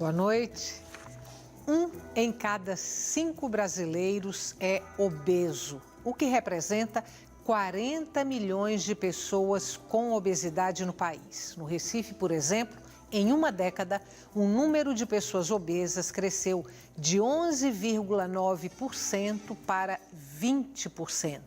Boa noite. 1 em cada 5 brasileiros é obeso, o que representa 40 milhões de pessoas com obesidade no país. No Recife, por exemplo, em uma década, o número de pessoas obesas cresceu de 11,9% para 20%.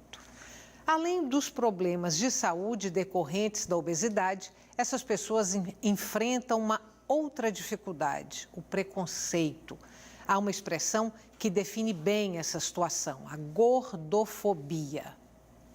Além dos problemas de saúde decorrentes da obesidade, essas pessoas enfrentam uma outra dificuldade, o preconceito. Há uma expressão que define bem essa situação, a gordofobia.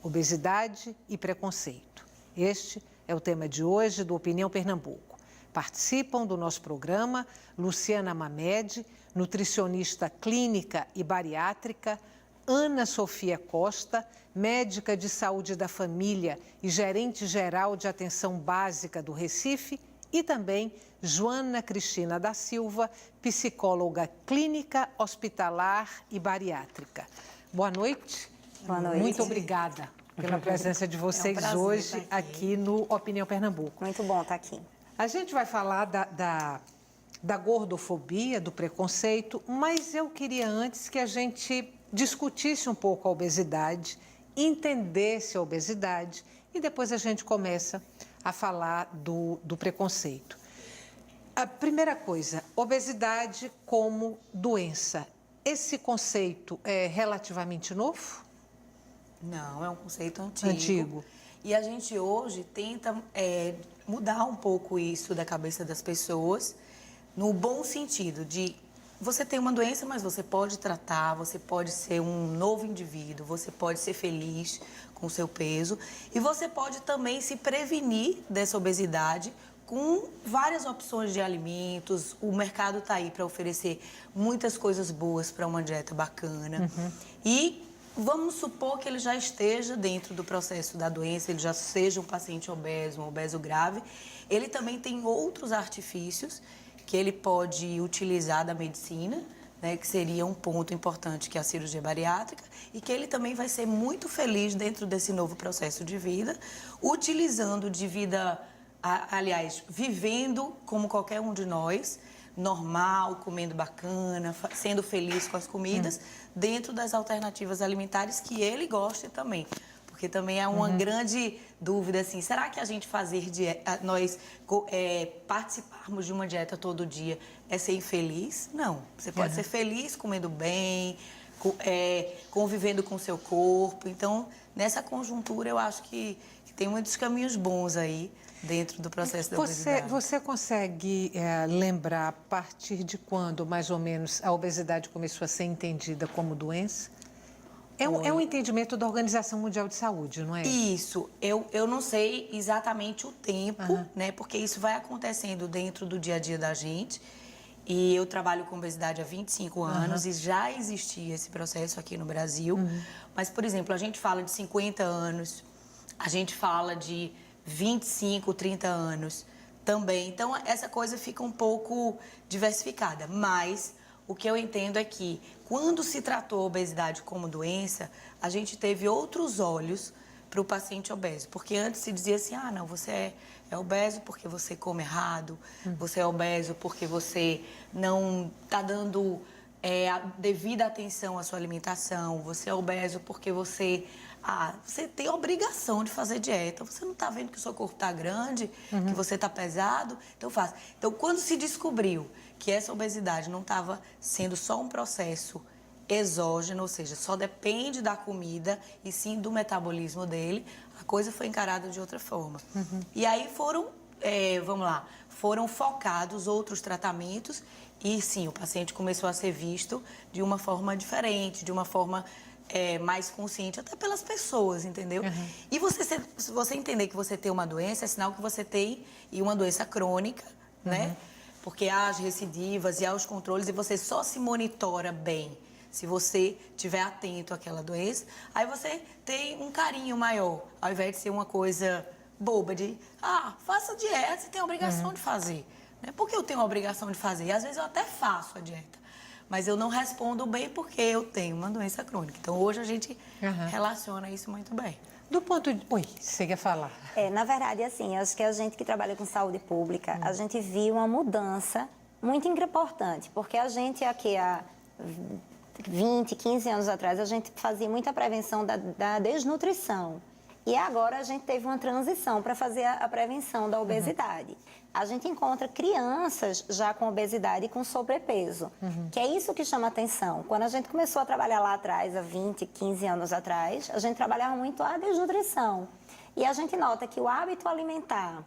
Obesidade e preconceito. Este é o tema de hoje do Opinião Pernambuco. Participam do nosso programa Luciana Mamed, nutricionista clínica e bariátrica, Ana Sofia Costa, médica de saúde da família e gerente geral de atenção básica do Recife, e também Joana Cristina da Silva, psicóloga clínica, hospitalar e bariátrica. Boa noite. Boa noite. Muito obrigada pela presença de vocês hoje aqui no Opinião Pernambuco. Muito bom estar aqui. A gente vai falar da gordofobia, do preconceito, mas eu queria antes que a gente discutisse um pouco a obesidade, entendesse a obesidade e depois a gente começa a falar do preconceito. A primeira coisa, obesidade como doença. Esse conceito é relativamente novo? Não, é um conceito antigo. Antigo. E a gente hoje tenta mudar um pouco isso da cabeça das pessoas, no bom sentido de você tem uma doença, mas você pode tratar, você pode ser um novo indivíduo, você pode ser feliz com o seu peso e você pode também se prevenir dessa obesidade com várias opções de alimentos. O mercado está aí para oferecer muitas coisas boas para uma dieta bacana. E vamos supor que ele já esteja dentro do processo da doença, ele já seja um paciente obeso, um obeso grave. Ele também tem outros artifícios que ele pode utilizar da medicina, né, que seria um ponto importante, que é a cirurgia bariátrica, e que ele também vai ser muito feliz dentro desse novo processo de vida, utilizando de vida, aliás, vivendo como qualquer um de nós, normal, comendo bacana, sendo feliz com as comidas, dentro das alternativas alimentares que ele gosta também. Porque também é uma grande dúvida, assim, será que a gente fazer dieta, nós participarmos de uma dieta todo dia é ser infeliz? Não. Você pode ser feliz comendo bem, convivendo com o seu corpo. Então, nessa conjuntura, eu acho que tem muitos caminhos bons aí dentro do processo da obesidade. Você consegue lembrar a partir de quando, mais ou menos, a obesidade começou a ser entendida como doença? É um entendimento da Organização Mundial de Saúde, não é? Isso. Eu não sei exatamente o tempo, né? Porque isso vai acontecendo dentro do dia a dia da gente. E eu trabalho com obesidade há 25 anos e já existia esse processo aqui no Brasil. Mas, por exemplo, a gente fala de 50 anos, a gente fala de 25, 30 anos também. Então, essa coisa fica um pouco diversificada. Mas o que eu entendo é que, quando se tratou a obesidade como doença, a gente teve outros olhos para o paciente obeso. Porque antes se dizia assim, ah, não, você é obeso porque você come errado, você é obeso porque você não está dando a devida atenção à sua alimentação, você é obeso porque você tem a obrigação de fazer dieta, você não está vendo que o seu corpo está grande, que você está pesado, então faça. Então, quando se descobriu que essa obesidade não estava sendo só um processo exógeno, ou seja, só depende da comida e sim do metabolismo dele, a coisa foi encarada de outra forma. E aí foram focados outros tratamentos e sim, o paciente começou a ser visto de uma forma diferente, de uma forma mais consciente, até pelas pessoas, entendeu? E se você entender que você tem uma doença, é sinal que você tem uma doença crônica, né? Porque há as recidivas e há os controles e você só se monitora bem se você estiver atento àquela doença. Aí você tem um carinho maior, ao invés de ser uma coisa boba de, faça dieta, você tem a obrigação de fazer. Né? Por que eu tenho a obrigação de fazer? E às vezes eu até faço a dieta, mas eu não respondo bem porque eu tenho uma doença crônica. Então hoje a gente relaciona isso muito bem. Do ponto de... Oi, você quer falar? Na verdade, assim, acho que a gente que trabalha com saúde pública, a gente viu uma mudança muito importante, porque a gente aqui há 20, 15 anos atrás, a gente fazia muita prevenção da desnutrição. E agora a gente teve uma transição para fazer a prevenção da obesidade. A gente encontra crianças já com obesidade e com sobrepeso, que é isso que chama atenção. Quando a gente começou a trabalhar lá atrás, há 20, 15 anos atrás, a gente trabalhava muito a desnutrição. E a gente nota que o hábito alimentar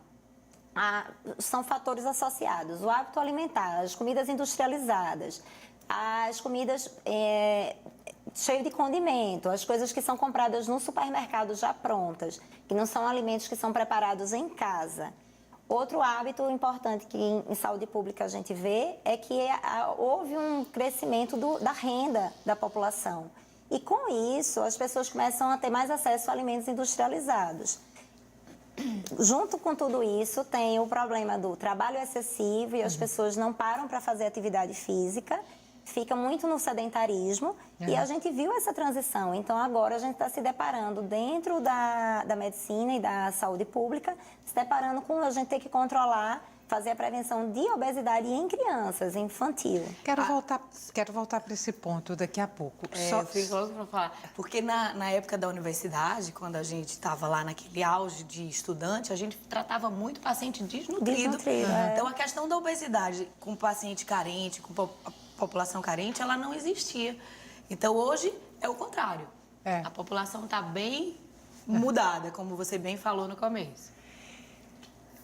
são fatores associados. O hábito alimentar, as comidas industrializadas, as comidas cheias de condimento, as coisas que são compradas no supermercado já prontas, que não são alimentos que são preparados em casa. Outro hábito importante que em saúde pública a gente vê é que houve um crescimento da renda da população. E com isso, as pessoas começam a ter mais acesso a alimentos industrializados. Junto com tudo isso, tem o problema do trabalho excessivo e as pessoas não param para fazer atividade física, fica muito no sedentarismo e a gente viu essa transição. Então, agora a gente está se deparando dentro da medicina e da saúde pública, se deparando com a gente ter que controlar, fazer a prevenção de obesidade em crianças, infantil. Quero voltar para esse ponto daqui a pouco. Eu fico logo para falar. Porque na época da universidade, quando a gente estava lá naquele auge de estudante, a gente tratava muito paciente desnutrido. Então, a questão da obesidade com paciente carente, com população carente, ela não existia. Então, hoje é o contrário. A população está bem mudada, como você bem falou no começo.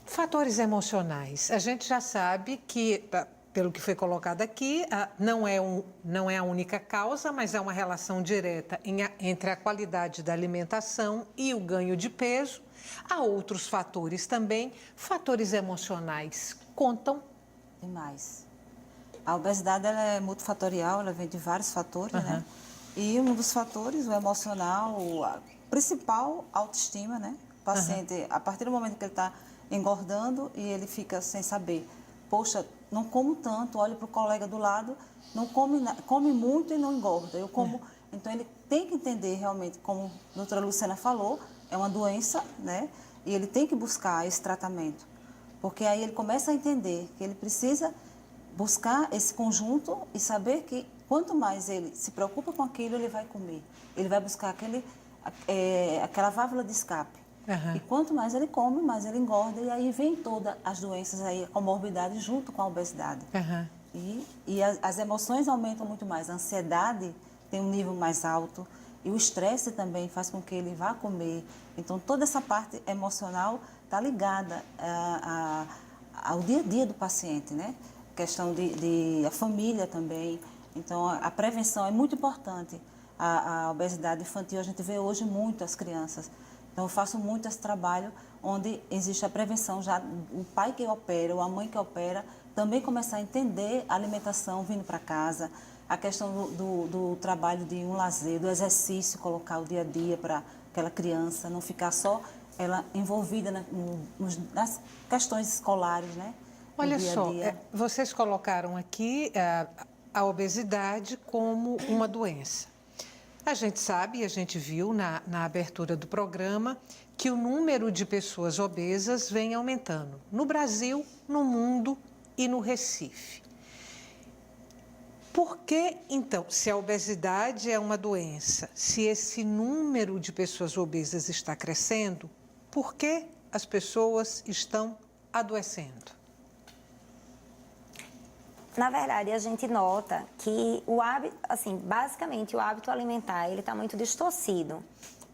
Fatores emocionais. A gente já sabe que, pelo que foi colocado aqui, não é a única causa, mas é uma relação direta entre a qualidade da alimentação e o ganho de peso. Há outros fatores também. Fatores emocionais contam? Demais. A obesidade ela é multifatorial, ela vem de vários fatores, né? E um dos fatores, o emocional, a principal, autoestima, né? O paciente, a partir do momento que ele está engordando e ele fica sem saber, poxa, não como tanto, olha para o colega do lado, não come muito e não engorda, eu como. Então, ele tem que entender realmente, como a doutora Luciana falou, é uma doença, né? E ele tem que buscar esse tratamento, porque aí ele começa a entender que ele precisa buscar esse conjunto e saber que quanto mais ele se preocupa com aquilo, ele vai comer. Ele vai buscar aquela válvula de escape. E quanto mais ele come, mais ele engorda. E aí vem todas as doenças, aí, a comorbidade junto com a obesidade. E as emoções aumentam muito mais. A ansiedade tem um nível mais alto. E o estresse também faz com que ele vá comer. Então, toda essa parte emocional está ligada ao dia a dia do paciente, né? Questão a família também. Então, a prevenção é muito importante. A obesidade infantil, a gente vê hoje muito as crianças. Então, eu faço muito esse trabalho onde existe a prevenção já, o pai que opera ou a mãe que opera, também começar a entender a alimentação vindo para casa, a questão do trabalho de um lazer, do exercício, colocar o dia a dia para aquela criança, não ficar só ela envolvida nas questões escolares, né? Olha só, vocês colocaram aqui a obesidade como uma doença. A gente sabe, e a gente viu na abertura do programa, que o número de pessoas obesas vem aumentando no Brasil, no mundo e no Recife. Por que, então, se a obesidade é uma doença, se esse número de pessoas obesas está crescendo, por que as pessoas estão adoecendo? Na verdade, a gente nota que o hábito, assim, basicamente o hábito alimentar, ele está muito distorcido.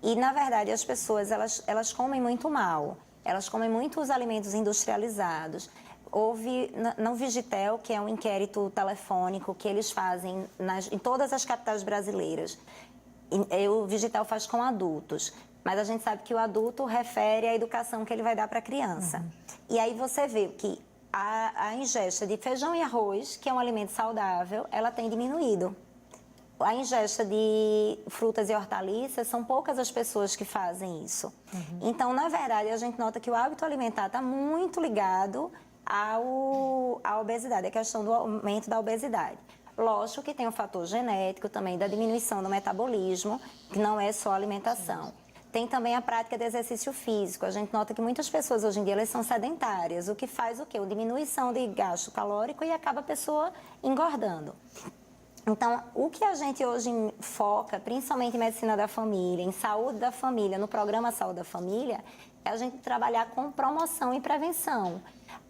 E, na verdade, as pessoas, elas comem muito mal. Elas comem muitos alimentos industrializados. Houve, no Vigitel, que é um inquérito telefônico que eles fazem em todas as capitais brasileiras. O Vigitel faz com adultos. Mas a gente sabe que o adulto refere à educação que ele vai dar para a criança. E aí você vê que a ingesta de feijão e arroz, que é um alimento saudável, ela tem diminuído. A ingesta de frutas e hortaliças, são poucas as pessoas que fazem isso. Então, na verdade, a gente nota que o hábito alimentar está muito ligado à obesidade, a questão do aumento da obesidade. Lógico que tem o fator genético também da diminuição do metabolismo, que não é só alimentação. tem também a prática de exercício físico. A gente nota que muitas pessoas hoje em dia elas são sedentárias, o que faz o quê? Uma diminuição de gasto calórico e acaba a pessoa engordando. Então, o que a gente hoje foca, principalmente em medicina da família, em saúde da família, no programa Saúde da Família, é a gente trabalhar com promoção e prevenção.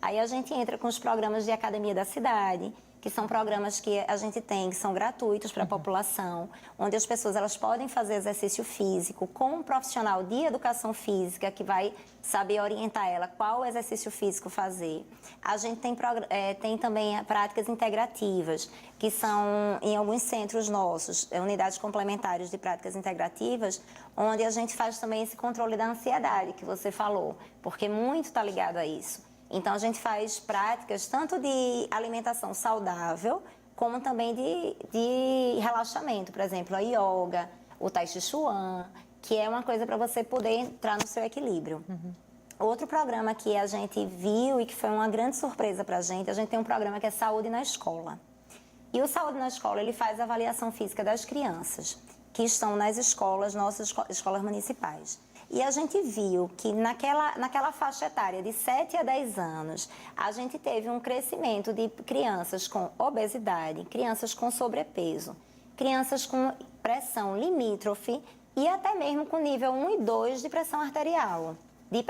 Aí a gente entra com os programas de Academia da Cidade, que são programas que a gente tem, que são gratuitos para a população, onde as pessoas elas podem fazer exercício físico com um profissional de educação física que vai saber orientar ela qual exercício físico fazer. A gente tem também práticas integrativas, que são em alguns centros nossos, unidades complementares de práticas integrativas, onde a gente faz também esse controle da ansiedade que você falou, porque muito está ligado a isso. Então, a gente faz práticas tanto de alimentação saudável, como também de relaxamento. Por exemplo, a yoga, o tai chi chuan, que é uma coisa para você poder entrar no seu equilíbrio. Outro programa que a gente viu e que foi uma grande surpresa para a gente tem um programa que é Saúde na Escola. E o Saúde na Escola, ele faz a avaliação física das crianças que estão nas escolas, nossas escolas municipais. E a gente viu que naquela faixa etária de 7 a 10 anos, a gente teve um crescimento de crianças com obesidade, crianças com sobrepeso, crianças com pressão limítrofe e até mesmo com nível 1 e 2 de pressão arterial, de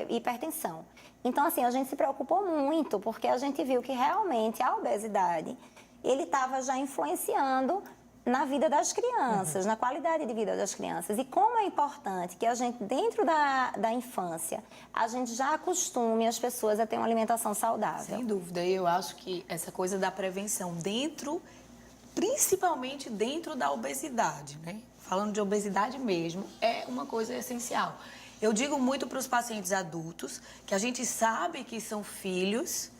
hipertensão. Então, assim, a gente se preocupou muito, porque a gente viu que realmente a obesidade, ele estava já influenciando na vida das crianças, na qualidade de vida das crianças. E como é importante que a gente, dentro da infância, a gente já acostume as pessoas a ter uma alimentação saudável. Sem dúvida. Eu acho que essa coisa da prevenção principalmente dentro da obesidade, né? Falando de obesidade mesmo, é uma coisa essencial. Eu digo muito para os pacientes adultos que a gente sabe que são filhos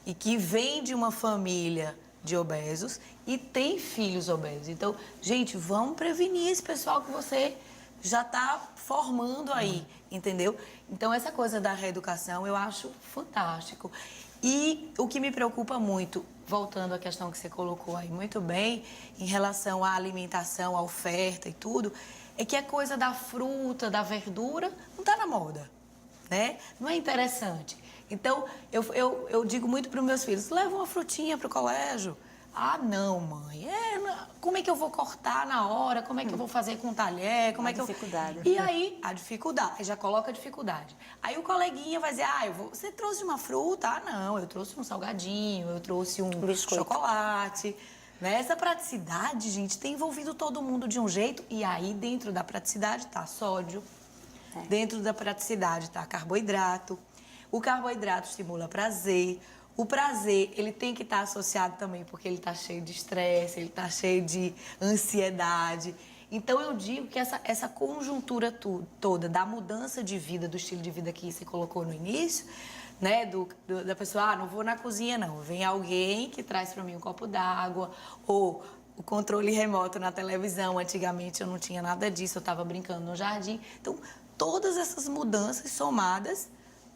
e que vêm de uma família de obesos e tem filhos obesos. Então, gente, vamos prevenir esse pessoal que você já está formando aí, entendeu? Então, essa coisa da reeducação eu acho fantástico. E o que me preocupa muito, voltando à questão que você colocou aí muito bem, em relação à alimentação, à oferta e tudo, é que a coisa da fruta, da verdura, não está na moda, né? Não é interessante. Então, eu digo muito para os meus filhos, leva uma frutinha para o colégio. Ah, não, mãe. Como é que eu vou cortar na hora? Como é que eu vou fazer com o talher? Como é que dificuldade. E aí, a dificuldade. Já coloca a dificuldade. Aí o coleguinha vai dizer, você trouxe uma fruta? Ah, não, eu trouxe um salgadinho, eu trouxe um chocolate. Né? Essa praticidade, gente, tem envolvido todo mundo de um jeito. E aí, dentro da praticidade, tá sódio. Dentro da praticidade tá carboidrato. O carboidrato estimula prazer. O prazer, ele tem que estar associado também, porque ele está cheio de estresse, ele está cheio de ansiedade. Então, eu digo que essa conjuntura toda da mudança de vida, do estilo de vida que você colocou no início, né, da pessoa, não vou na cozinha, não. Vem alguém que traz para mim um copo d'água, ou o controle remoto na televisão. Antigamente, eu não tinha nada disso, eu estava brincando no jardim. Então, todas essas mudanças somadas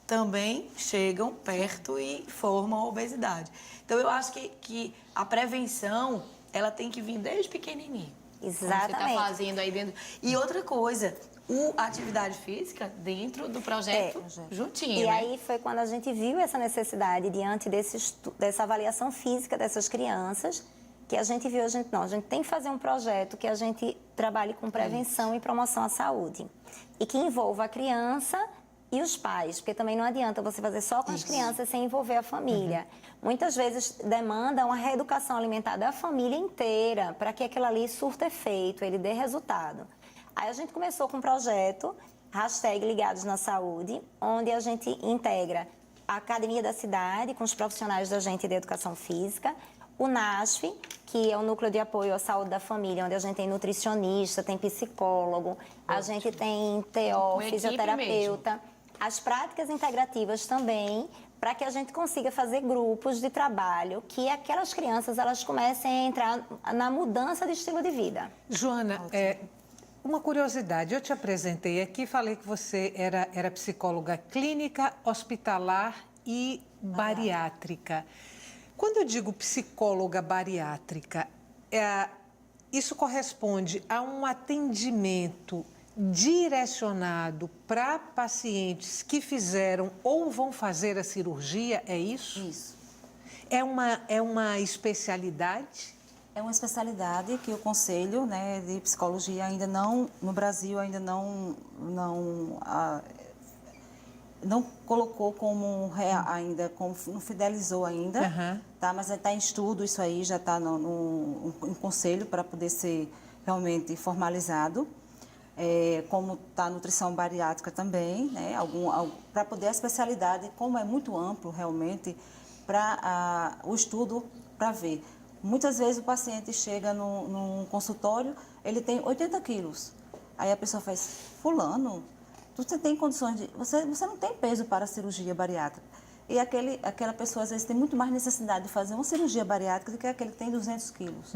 também chegam perto e formam a obesidade. Então, eu acho que a prevenção, ela tem que vir desde pequenininho. Exatamente. Como você está fazendo aí dentro. E outra coisa, a atividade física dentro do projeto juntinho, E né? aí foi quando a gente viu essa necessidade, diante dessa avaliação física dessas crianças, que a gente viu, a gente tem que fazer um projeto que a gente trabalhe com prevenção e promoção à saúde. E que envolva a criança e os pais, porque também não adianta você fazer só com as crianças sem envolver a família. Muitas vezes demanda uma reeducação alimentar da família inteira para que aquilo ali surta efeito, ele dê resultado. Aí a gente começou com um projeto, #Ligados na Saúde, onde a gente integra a Academia da Cidade com os profissionais da gente de educação física, o NASF, que é o Núcleo de Apoio à Saúde da Família, onde a gente tem nutricionista, tem psicólogo, a gente tem TO, fisioterapeuta. As práticas integrativas também, para que a gente consiga fazer grupos de trabalho, que aquelas crianças elas comecem a entrar na mudança de estilo de vida. Joana, uma curiosidade, eu te apresentei aqui, falei que você era psicóloga clínica, hospitalar e bariátrica. Quando eu digo psicóloga bariátrica, isso corresponde a um atendimento direcionado para pacientes que fizeram ou vão fazer a cirurgia, é isso? Isso. É uma especialidade? É uma especialidade que o Conselho, né, de Psicologia ainda não, no Brasil, ainda não colocou como, ainda, como não fidelizou ainda, tá? Mas está em estudo isso aí, já está no Conselho para poder ser realmente formalizado. Como está a nutrição bariátrica também, né? Para poder a especialidade, como é muito amplo realmente, para o estudo para ver. Muitas vezes o paciente chega num consultório, ele tem 80 quilos. Aí a pessoa faz, fulano, você tem condições de... Você não tem peso para a cirurgia bariátrica. E aquela pessoa, às vezes, tem muito mais necessidade de fazer uma cirurgia bariátrica do que aquele que tem 200 quilos.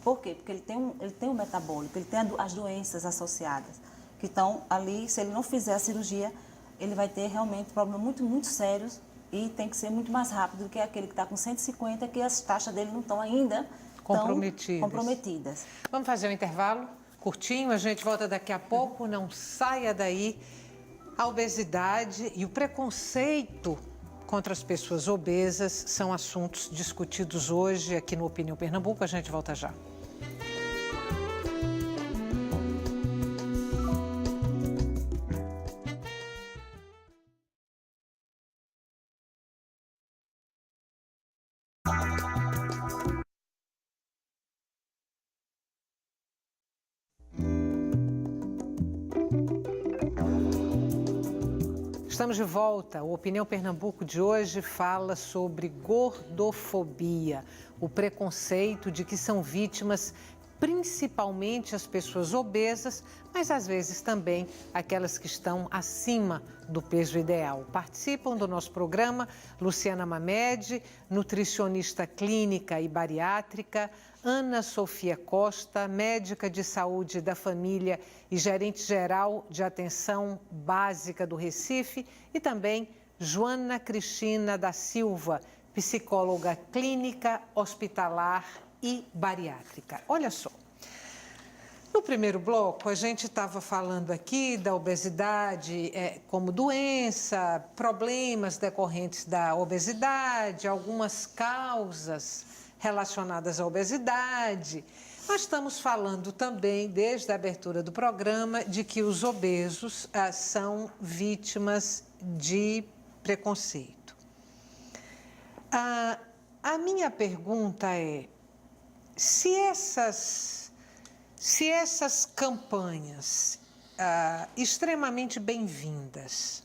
Por quê? Porque ele tem um metabólico, ele tem as doenças associadas. Que estão ali, se ele não fizer a cirurgia, ele vai ter realmente problemas muito, muito sérios e tem que ser muito mais rápido do que aquele que está com 150, que as taxas dele não estão ainda comprometidas. Vamos fazer um intervalo curtinho, a gente volta daqui a pouco, não saia daí. A obesidade e o preconceito contra as pessoas obesas são assuntos discutidos hoje aqui no Opinião Pernambuco. A gente volta já. Estamos de volta. O Opinião Pernambuco de hoje fala sobre gordofobia, o preconceito de que são vítimas principalmente as pessoas obesas, mas às vezes também aquelas que estão acima do peso ideal. Participam do nosso programa Luciana Mamed, nutricionista clínica e bariátrica, Ana Sofia Costa, médica de saúde da família e gerente-geral de atenção básica do Recife, e também Joana Cristina da Silva, psicóloga clínica, hospitalar e bariátrica. Olha só, no primeiro bloco a gente estava falando aqui da obesidade como doença, problemas decorrentes da obesidade, algumas causas relacionadas à obesidade. Nós estamos falando também, desde a abertura do programa, de que os obesos são vítimas de preconceito. A minha pergunta é, se essas campanhas extremamente bem-vindas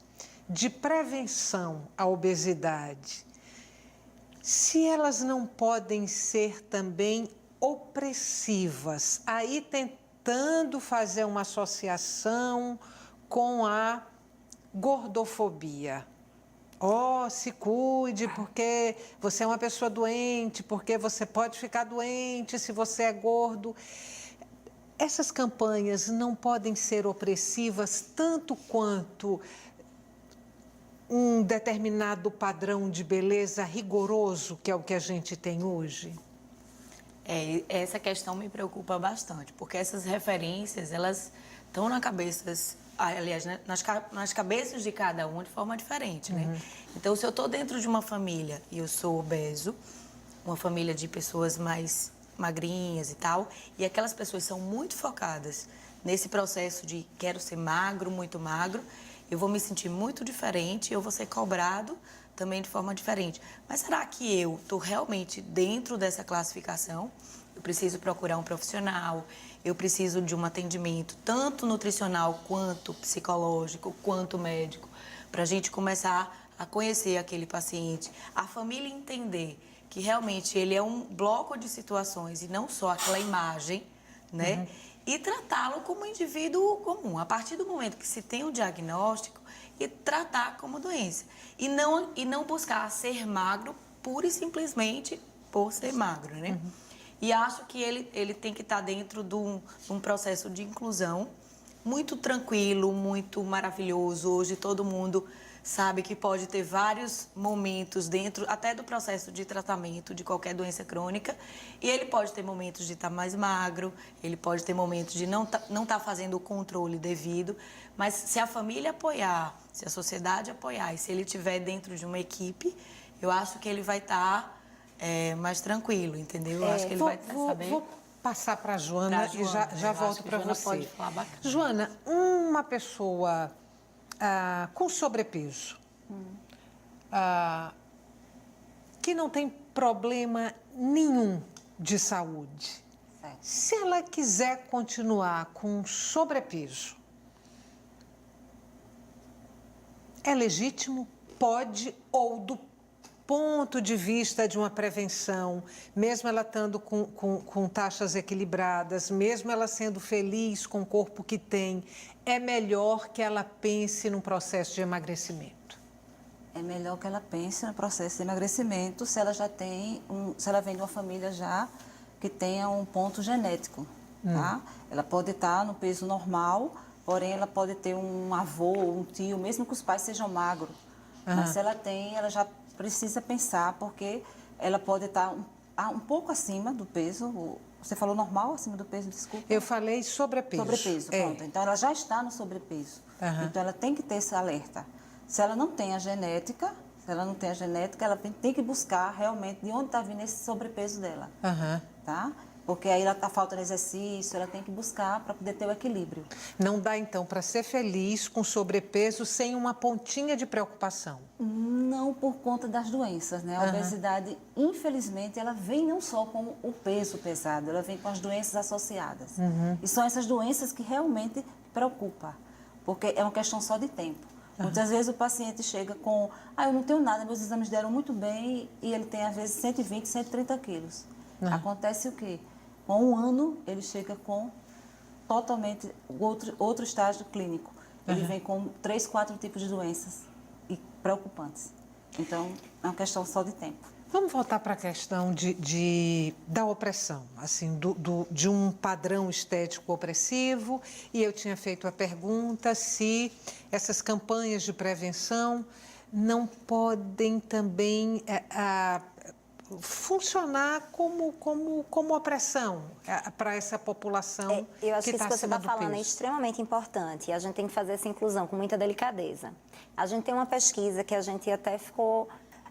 de prevenção à obesidade, se elas não podem ser também opressivas, aí tentando fazer uma associação com a gordofobia. Se cuide porque você é uma pessoa doente, porque você pode ficar doente se você é gordo. Essas campanhas não podem ser opressivas tanto quanto um determinado padrão de beleza rigoroso, que é o que a gente tem hoje? Essa questão me preocupa bastante, porque essas referências, elas estão na cabeça, aliás, nas cabeças de cada um de forma diferente, né? Então, se eu estou dentro de uma família e eu sou obeso, uma família de pessoas mais magrinhas e tal, e aquelas pessoas são muito focadas nesse processo de quero ser magro, muito magro, eu vou me sentir muito diferente, eu vou ser cobrado também de forma diferente. Mas será que eu estou realmente dentro dessa classificação? Eu preciso procurar um profissional, eu preciso de um atendimento tanto nutricional quanto psicológico, quanto médico, para a gente começar a conhecer aquele paciente, a família entender que realmente ele é um bloco de situações e não só aquela imagem, né? E tratá-lo como um indivíduo comum. A partir do momento que se tem o diagnóstico, e tratar como doença. E não buscar ser magro pura e simplesmente por ser magro, né? E acho que ele tem que estar dentro de um processo de inclusão muito tranquilo, muito maravilhoso. Hoje todo mundo sabe que pode ter vários momentos dentro, até do processo de tratamento de qualquer doença crônica, e ele pode ter momentos de estar mais magro, ele pode ter momentos de não tá fazendo o controle devido, mas se a família apoiar, se a sociedade apoiar, e se ele estiver dentro de uma equipe, eu acho que ele vai estar mais tranquilo, entendeu? Eu acho que ele vai saber... Vou passar para a Joana e já volto para você. Pode falar bacana. Joana, uma pessoa com sobrepeso, que não tem problema nenhum de saúde, Certo. se ela quiser continuar com sobrepeso, é legítimo? Pode, ou do ponto de vista de uma prevenção, mesmo ela estando com taxas equilibradas, mesmo ela sendo feliz com o corpo que tem, é melhor que ela pense num processo de emagrecimento? É melhor que ela pense no processo de emagrecimento se ela já tem se ela vem de uma família já que tenha um ponto genético, tá? Ela pode estar no peso normal, porém ela pode ter um avô, um tio, mesmo que os pais sejam magros. Mas se ela tem, ela já precisa pensar, porque ela pode estar um pouco acima do peso. Você falou normal, acima do peso, desculpa? Eu falei sobrepeso. Sobrepeso, pronto. Então, ela já está no sobrepeso. Então, ela tem que ter esse alerta. Se ela não tem a genética, ela tem que buscar realmente de onde está vindo esse sobrepeso dela. Tá? Porque aí ela está faltando exercício, ela tem que buscar para poder ter o equilíbrio. Não dá, então, para ser feliz com sobrepeso sem uma pontinha de preocupação? Não por conta das doenças, né? A obesidade, infelizmente, ela vem não só com o peso pesado, ela vem com as doenças associadas. E são essas doenças que realmente preocupam, porque é uma questão só de tempo. Muitas vezes o paciente chega com, eu não tenho nada, meus exames deram muito bem, e ele tem, às vezes, 120, 130 quilos. Acontece o quê? Com um ano, ele chega com totalmente outro estágio clínico. Ele vem com 3, 4 tipos de doenças e preocupantes. Então, é uma questão só de tempo. Vamos voltar para a questão da opressão, assim, de um padrão estético opressivo. E eu tinha feito a pergunta se essas campanhas de prevenção não podem também funcionar como opressão para essa população eu acho que isso está que você acima está do falando é peso. extremamente importante e a gente tem que fazer essa inclusão com muita delicadeza. A gente tem uma pesquisa que a gente até ficou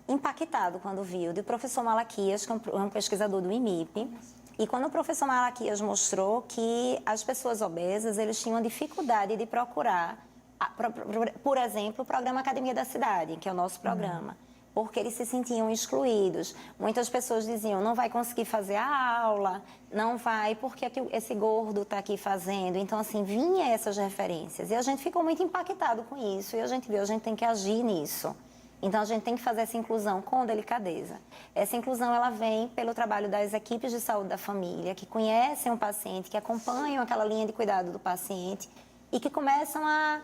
impactado quando viu, do professor Malaquias, que é um pesquisador do IMIP, e quando o professor Malaquias mostrou que as pessoas obesas, eles tinham dificuldade de procurar, por exemplo, o programa Academia da Cidade, que é o nosso programa, porque eles se sentiam excluídos. Muitas pessoas diziam, não vai conseguir fazer a aula, não vai, porque esse gordo está aqui fazendo. Então, assim, vinha essas referências. E a gente ficou muito impactado com isso, e a gente viu, a gente tem que agir nisso. Então, a gente tem que fazer essa inclusão com delicadeza. Essa inclusão, ela vem pelo trabalho das equipes de saúde da família, que conhecem o paciente, que acompanham aquela linha de cuidado do paciente e que começam a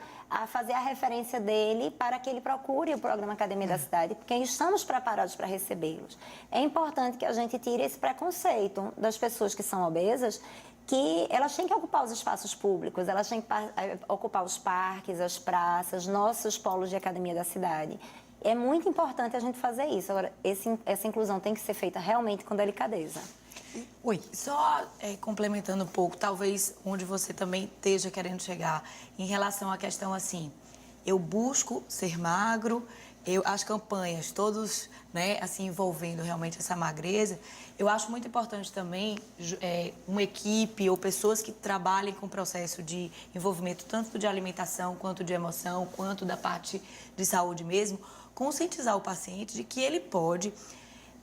fazer a referência dele para que ele procure o programa Academia da Cidade, porque estamos preparados para recebê-los. É importante que a gente tire esse preconceito das pessoas que são obesas, que elas têm que ocupar os espaços públicos, elas têm que ocupar os parques, as praças, nossos polos de Academia da Cidade. É muito importante a gente fazer isso. Agora, essa inclusão tem que ser feita realmente com delicadeza. Oi. Só complementando um pouco, talvez onde você também esteja querendo chegar, em relação à questão assim, eu busco ser magro, as campanhas, todos, né, assim, envolvendo realmente essa magreza, eu acho muito importante também uma equipe ou pessoas que trabalhem com o processo de envolvimento tanto de alimentação, quanto de emoção, quanto da parte de saúde mesmo, conscientizar o paciente de que ele pode...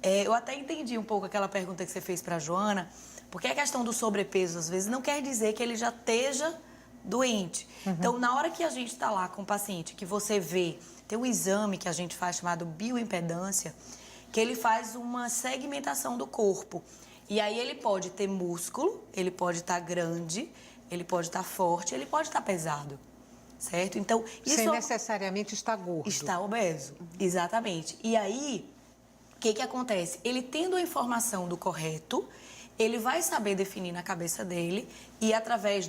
eu até entendi um pouco aquela pergunta que você fez para a Joana, porque a questão do sobrepeso, às vezes, não quer dizer que ele já esteja doente. Então, na hora que a gente está lá com o paciente, que você vê, tem um exame que a gente faz chamado bioimpedância, que ele faz uma segmentação do corpo. E aí ele pode ter músculo, ele pode estar grande, ele pode estar forte, ele pode estar pesado. Certo? Então, isso sem necessariamente estar gordo. Está obeso, exatamente. E aí, o que acontece? Ele tendo a informação do correto, ele vai saber definir na cabeça dele e através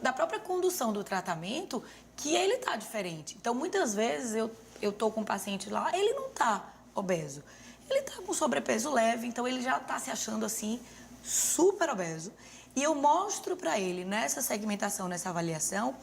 da própria condução do tratamento que ele está diferente. Então, muitas vezes, eu estou com um paciente lá, ele não está obeso. Ele está com sobrepeso leve, então ele já está se achando assim, super obeso. E eu mostro para ele, nessa segmentação, nessa avaliação,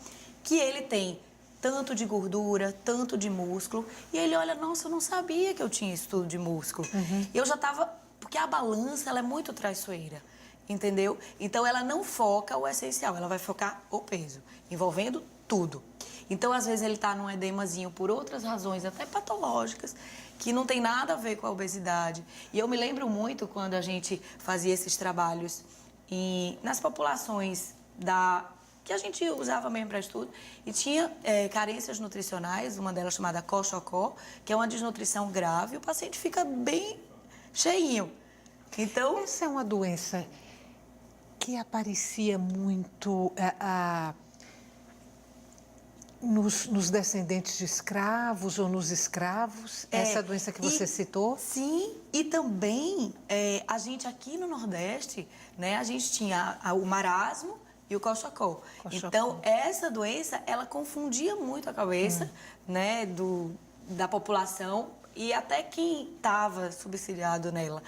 que ele tem tanto de gordura, tanto de músculo. E ele olha, nossa, eu não sabia que eu tinha isso tudo de músculo. Eu já estava... Porque a balança, ela é muito traiçoeira, entendeu? Então, ela não foca o essencial, ela vai focar o peso, envolvendo tudo. Então, às vezes, ele está num edemazinho por outras razões, até patológicas, que não tem nada a ver com a obesidade. E eu me lembro muito quando a gente fazia esses trabalhos nas populações que a gente usava mesmo para estudo, e tinha carências nutricionais, uma delas chamada Kochokó, que é uma desnutrição grave, o paciente fica bem cheinho. Então, essa é uma doença que aparecia muito nos descendentes de escravos ou nos escravos, essa doença que você citou? Sim, e também a gente aqui no Nordeste, né, a gente tinha o marasmo e o Kochokó. Então, essa doença, ela confundia muito a cabeça, né, da população e até quem estava subsidiado nela,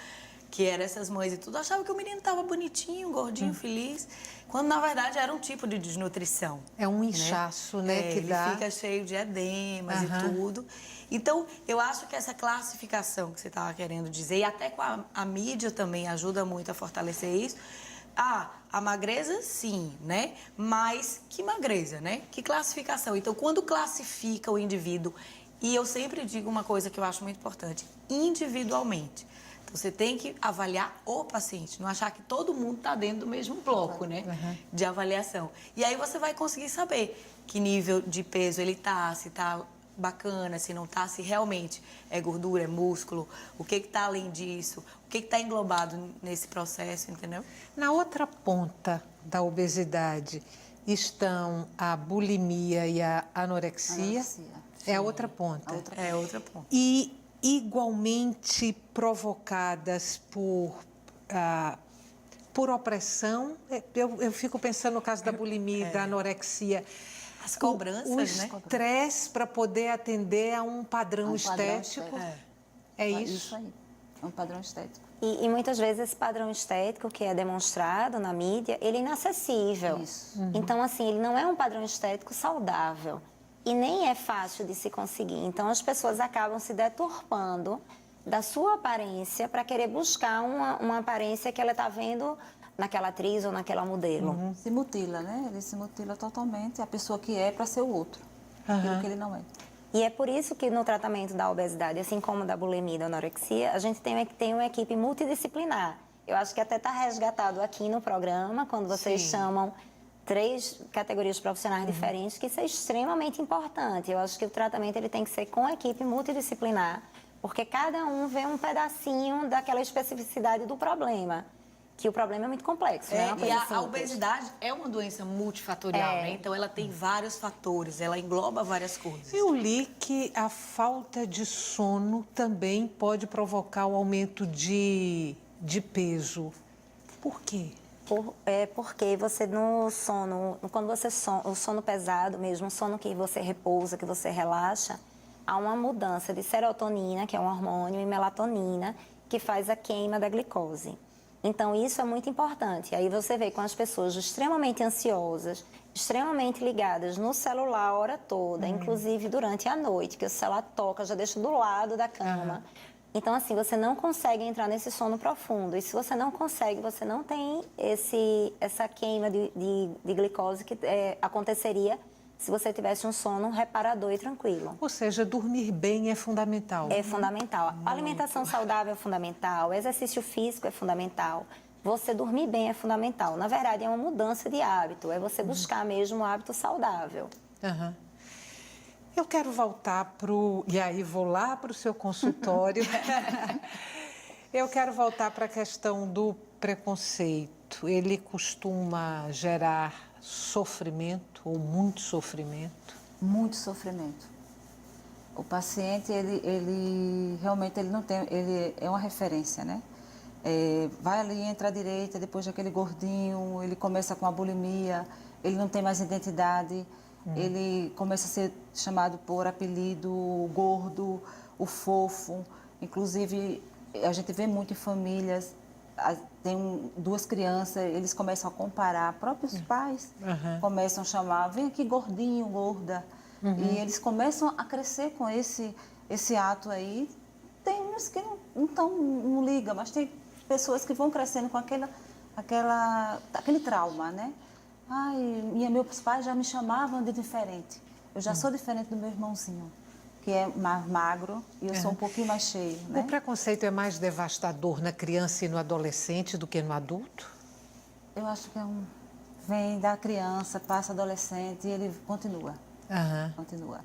que eram essas mães e tudo, achava que o menino estava bonitinho, gordinho, feliz, quando na verdade era um tipo de desnutrição. É um inchaço, né, que ele dá. Fica cheio de edemas e tudo. Então, eu acho que essa classificação que você estava querendo dizer, e até com a mídia também ajuda muito a fortalecer isso. A magreza, sim, né? Mas que magreza, né? Que classificação. Então, quando classifica o indivíduo, e eu sempre digo uma coisa que eu acho muito importante, individualmente. Então, você tem que avaliar o paciente, não achar que todo mundo está dentro do mesmo bloco, né? De avaliação. E aí você vai conseguir saber que nível de peso ele está, se está bacana, se não está, se realmente é gordura, é músculo, o que está além disso, o que está englobado nesse processo, entendeu? Na outra ponta da obesidade estão a bulimia e a anorexia. É a outra ponta. É outra ponta. E igualmente provocadas por opressão. Eu fico pensando no caso da bulimia e da anorexia. As cobranças, né? O estresse para poder atender a um padrão estético. É isso? Isso aí, é um padrão estético. E muitas vezes esse padrão estético que é demonstrado na mídia, ele é inacessível. Isso. Então, assim, ele não é um padrão estético saudável. E nem é fácil de se conseguir. Então, as pessoas acabam se deturpando da sua aparência para querer buscar uma aparência que ela está vendo naquela atriz ou naquela modelo. Se mutila, né? Ele se mutila totalmente a pessoa que é para ser o outro, aquilo que ele não é. E é por isso que no tratamento da obesidade, assim como da bulimia e da anorexia, a gente tem uma equipe multidisciplinar. Eu acho que até está resgatado aqui no programa, quando vocês chamam 3 categorias profissionais diferentes, que isso é extremamente importante. Eu acho que o tratamento ele tem que ser com equipe multidisciplinar, porque cada um vê um pedacinho daquela especificidade do problema. Que o problema é muito complexo, né? E a obesidade é uma doença multifatorial, né? Então, ela tem vários fatores, ela engloba várias coisas. Eu li que a falta de sono também pode provocar o aumento de peso. Por quê? Porque você no sono, quando você o sono pesado mesmo, o sono que você repousa, que você relaxa, há uma mudança de serotonina, que é um hormônio, e melatonina, que faz a queima da glicose. Então, isso é muito importante. Aí você vê com as pessoas extremamente ansiosas, extremamente ligadas no celular a hora toda, inclusive durante a noite, que o celular toca, já deixa do lado da cama. Então, assim, você não consegue entrar nesse sono profundo. E se você não consegue, você não tem essa queima de glicose que aconteceria se você tivesse um sono reparador e tranquilo. Ou seja, dormir bem é fundamental. É fundamental. A alimentação saudável é fundamental, o exercício físico é fundamental, você dormir bem é fundamental. Na verdade, é uma mudança de hábito, é você buscar mesmo um hábito saudável. Eu quero voltar e aí vou lá para o seu consultório. Eu quero voltar para a questão do preconceito. Ele costuma gerar sofrimento ou muito sofrimento? Muito sofrimento. O paciente, ele realmente ele não tem, ele é uma referência, né? vai ali, entra à direita, depois daquele gordinho, ele começa com a bulimia, ele não tem mais identidade, ele começa a ser chamado por apelido gordo, o fofo. Inclusive, a gente vê muito em famílias, tem duas crianças, eles começam a comparar, próprios pais começam a chamar, vem aqui gordinho, gorda. E eles começam a crescer com esse ato aí. Tem uns que não ligam, mas tem pessoas que vão crescendo com aquele trauma, né? Ai, meus pais já me chamavam de diferente. Eu já sou diferente do meu irmãozinho, que é mais magro e eu sou um pouquinho mais cheio, né? O preconceito é mais devastador na criança e no adolescente do que no adulto? Eu acho que vem da criança, passa adolescente e ele continua. Continua.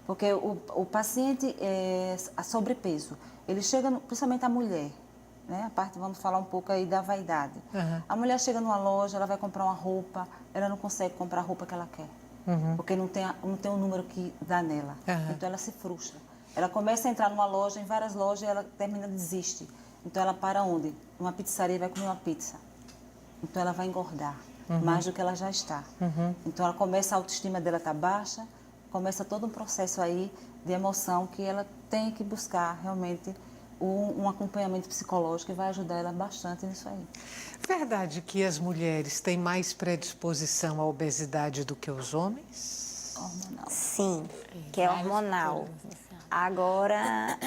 Porque o paciente a sobrepeso, ele chega, principalmente a mulher, né? Vamos falar um pouco aí da vaidade. A mulher chega numa loja, ela vai comprar uma roupa, ela não consegue comprar a roupa que ela quer. Porque não tem um número que dá nela. Então ela se frustra. Ela começa a entrar numa loja, em várias lojas, e ela termina, desiste. Então ela para onde? Numa pizzaria e vai comer uma pizza. Então ela vai engordar mais do que ela já está. Então ela começa, a autoestima dela está baixa, começa todo um processo aí de emoção que ela tem que buscar realmente um acompanhamento psicológico que vai ajudar ela bastante nisso aí. Verdade que as mulheres têm mais predisposição à obesidade do que os homens? Hormonal. Sim, que é hormonal. Agora,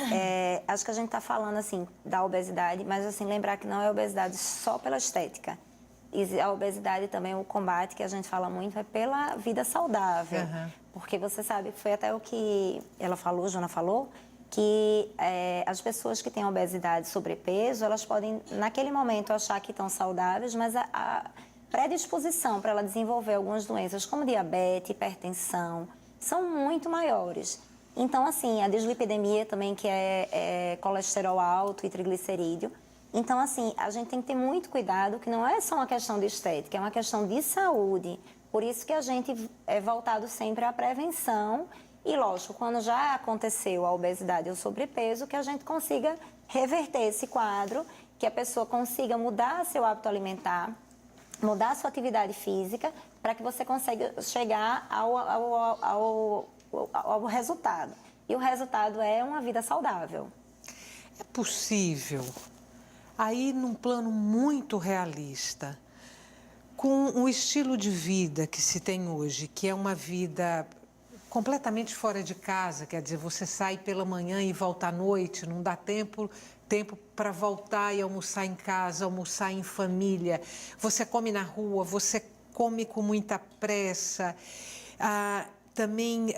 acho que a gente está falando assim da obesidade, mas assim, lembrar que não é obesidade só pela estética. E a obesidade também, o combate que a gente fala muito é pela vida saudável. Porque você sabe, foi até o que ela falou, Jona falou, que as pessoas que têm obesidade e sobrepeso, elas podem, naquele momento, achar que estão saudáveis, mas a predisposição para ela desenvolver algumas doenças, como diabetes, hipertensão, são muito maiores. Então, assim, a dislipidemia também, que é colesterol alto e triglicerídeo. Então, assim, a gente tem que ter muito cuidado, que não é só uma questão de estética, é uma questão de saúde. Por isso que a gente é voltado sempre à prevenção e, lógico, quando já aconteceu a obesidade ou o sobrepeso, que a gente consiga reverter esse quadro, que a pessoa consiga mudar seu hábito alimentar, mudar sua atividade física, para que você consiga chegar ao resultado. E o resultado é uma vida saudável. É possível, aí num plano muito realista, com o estilo de vida que se tem hoje, que é uma vida completamente fora de casa, quer dizer, você sai pela manhã e volta à noite, não dá tempo para voltar e almoçar em casa, almoçar em família, você come na rua, você come com muita pressa, também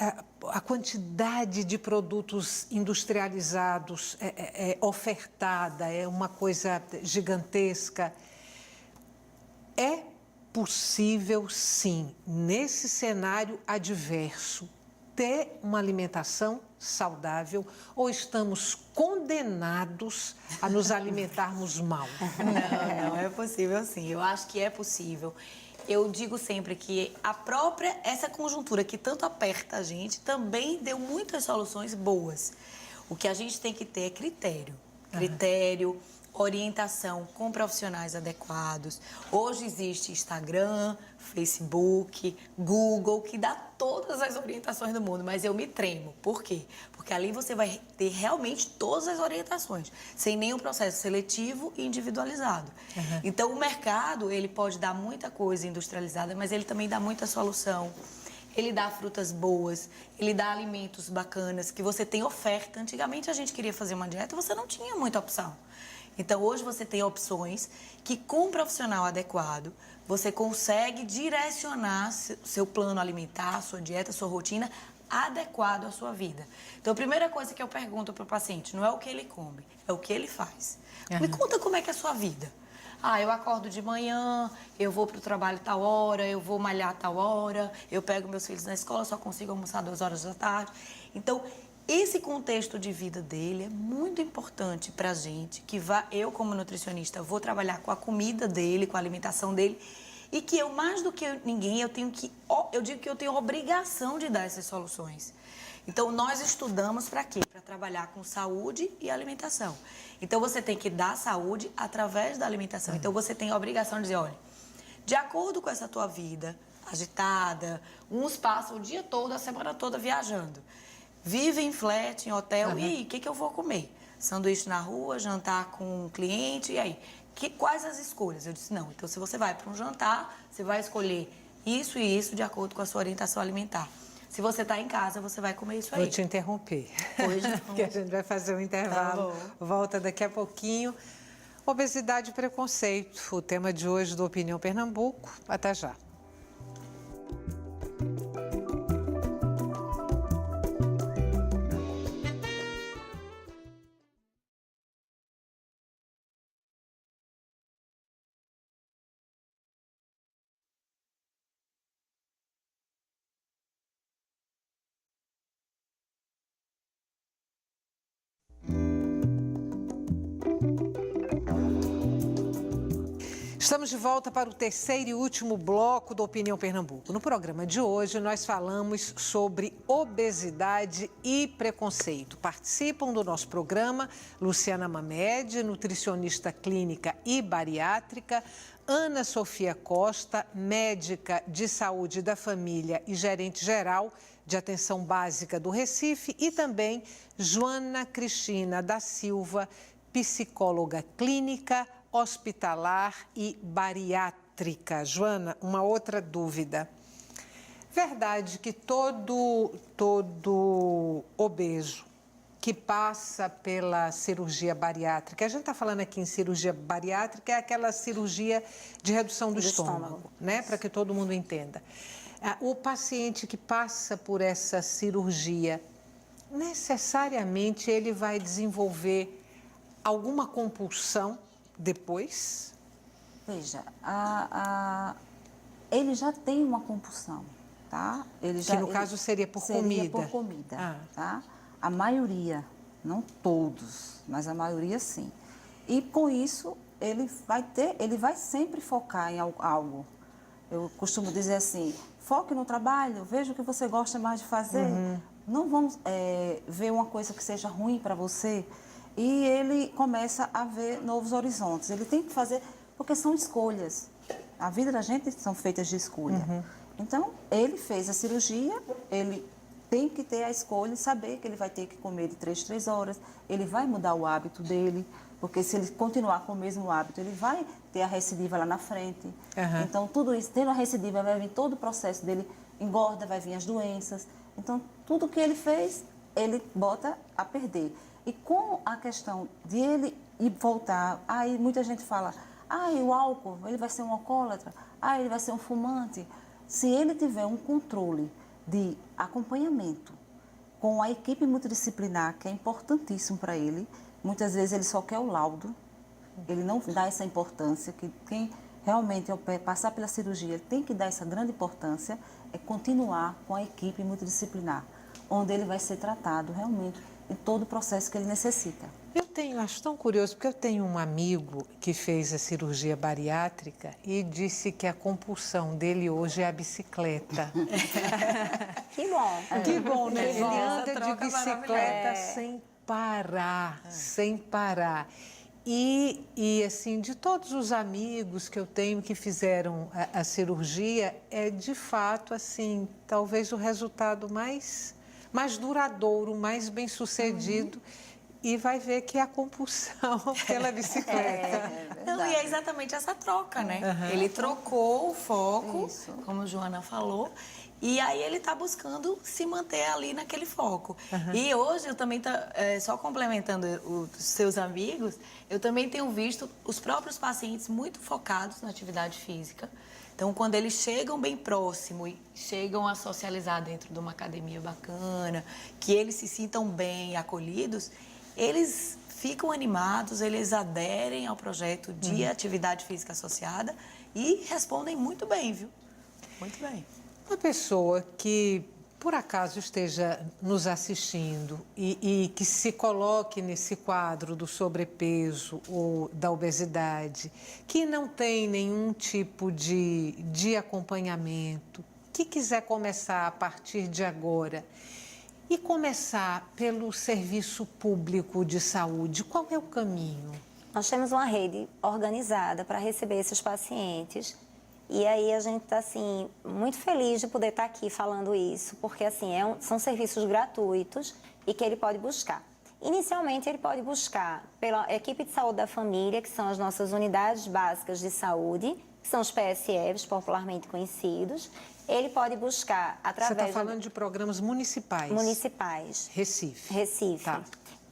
a quantidade de produtos industrializados ofertada é uma coisa gigantesca. É possível, sim, nesse cenário adverso, ter uma alimentação saudável ou estamos condenados a nos alimentarmos mal? Não é possível sim. Eu acho que é possível. Eu digo sempre que essa conjuntura que tanto aperta a gente também deu muitas soluções boas. O que a gente tem que ter é critério, orientação com profissionais adequados. Hoje existe Instagram, Facebook, Google, que dá todas as orientações do mundo, mas eu me tremo. Por quê? Porque ali você vai ter realmente todas as orientações, sem nenhum processo seletivo e individualizado. Então, o mercado, ele pode dar muita coisa industrializada, mas ele também dá muita solução. Ele dá frutas boas, ele dá alimentos bacanas, que você tem oferta. Antigamente, a gente queria fazer uma dieta e você não tinha muita opção. Então, hoje você tem opções que, com um profissional adequado, você consegue direcionar seu plano alimentar, sua dieta, sua rotina, adequado à sua vida. Então, a primeira coisa que eu pergunto para o paciente não é o que ele come, é o que ele faz. Me conta como é que é a sua vida. Eu acordo de manhã, eu vou para o trabalho tal hora, eu vou malhar tal hora, eu pego meus filhos na escola, só consigo almoçar 2 horas da tarde. Então, esse contexto de vida dele é muito importante para a gente, eu como nutricionista vou trabalhar com a comida dele, com a alimentação dele, e que eu, mais do que ninguém, eu digo que eu tenho obrigação de dar essas soluções. Então, nós estudamos para quê? Para trabalhar com saúde e alimentação. Então, você tem que dar saúde através da alimentação. Então, você tem a obrigação de dizer, olha, de acordo com essa tua vida agitada, uns passam o dia todo, a semana toda viajando. Vivem em flat, em hotel, e aí, o que eu vou comer? Sanduíche na rua, jantar com um cliente, e aí? Quais as escolhas? Eu disse, não, então se você vai para um jantar, você vai escolher isso e isso de acordo com a sua orientação alimentar. Se você está em casa, você vai comer isso aí. Vou te interromper, Hoje, porque a gente vai fazer um intervalo, volta daqui a pouquinho. Obesidade e preconceito, o tema de hoje do Opinião Pernambuco. Até já. Estamos de volta para o terceiro e último bloco do Opinião Pernambuco. No programa de hoje, nós falamos sobre obesidade e preconceito. Participam do nosso programa Luciana Mamed, nutricionista clínica e bariátrica, Ana Sofia Costa, médica de saúde da família e gerente geral de atenção básica do Recife, e também Joana Cristina da Silva, psicóloga clínica, hospitalar e bariátrica. Joana, uma outra dúvida. Verdade que todo obeso que passa pela cirurgia bariátrica, a gente está falando aqui em cirurgia bariátrica, é aquela cirurgia de redução do estômago, né? Para que todo mundo entenda. O paciente que passa por essa cirurgia, necessariamente ele vai desenvolver alguma compulsão depois? Veja, ele já tem uma compulsão, tá? Que no caso seria por comida. Seria por comida, tá? A maioria, não todos, mas a maioria sim. E com isso, ele vai sempre focar em algo. Eu costumo dizer assim, foque no trabalho, veja o que você gosta mais de fazer. Não vamos ver uma coisa que seja ruim para você. E ele começa a ver novos horizontes. Ele tem que fazer, porque são escolhas. A vida da gente são feitas de escolha. Então, ele fez a cirurgia, ele tem que ter a escolha e saber que ele vai ter que comer de 3 horas. Ele vai mudar o hábito dele, porque se ele continuar com o mesmo hábito, ele vai ter a recidiva lá na frente. Então, tudo isso, tendo a recidiva, vai vir todo o processo dele, engorda, vai vir as doenças. Então, tudo que ele fez, ele bota a perder. E com a questão de ele ir voltar, aí muita gente fala, o álcool, ele vai ser um alcoólatra, ele vai ser um fumante. Se ele tiver um controle de acompanhamento com a equipe multidisciplinar, que é importantíssimo para ele, muitas vezes ele só quer o laudo, ele não dá essa importância, que quem realmente passar pela cirurgia tem que dar essa grande importância, é continuar com a equipe multidisciplinar, onde ele vai ser tratado realmente em todo o processo que ele necessita. Acho tão curioso, porque eu tenho um amigo que fez a cirurgia bariátrica e disse que a compulsão dele hoje é a bicicleta. Que bom. Que bom, né? Que bom. Ele anda Essa de troca bicicleta sem parar, sem parar. E assim, de todos os amigos que eu tenho que fizeram a cirurgia, é de fato, assim, talvez o resultado mais duradouro, mais bem-sucedido, e vai ver que é a compulsão pela bicicleta. Não, e é exatamente essa troca, né? Ele trocou o foco, como a Joana falou, e aí ele está buscando se manter ali naquele foco. E hoje eu também, só complementando os seus amigos, eu também tenho visto os próprios pacientes muito focados na atividade física. Então, quando eles chegam bem próximo e chegam a socializar dentro de uma academia bacana, que eles se sintam bem acolhidos, eles ficam animados, eles aderem ao projeto de atividade física associada e respondem muito bem, viu? Muito bem. Uma pessoa que, por acaso, esteja nos assistindo e que se coloque nesse quadro do sobrepeso ou da obesidade, que não tem nenhum tipo de acompanhamento, que quiser começar a partir de agora, E começar pelo serviço público de saúde, qual é o caminho? Nós temos uma rede organizada para receber esses pacientes. E aí a gente está, assim, muito feliz de poder estar aqui falando isso, porque, assim, são serviços gratuitos e que ele pode buscar. Inicialmente, ele pode buscar pela equipe de saúde da família, que são as nossas unidades básicas de saúde, que são os PSFs, popularmente conhecidos. Ele pode buscar através... Você está falando de programas municipais? Municipais. Recife. Recife. Tá.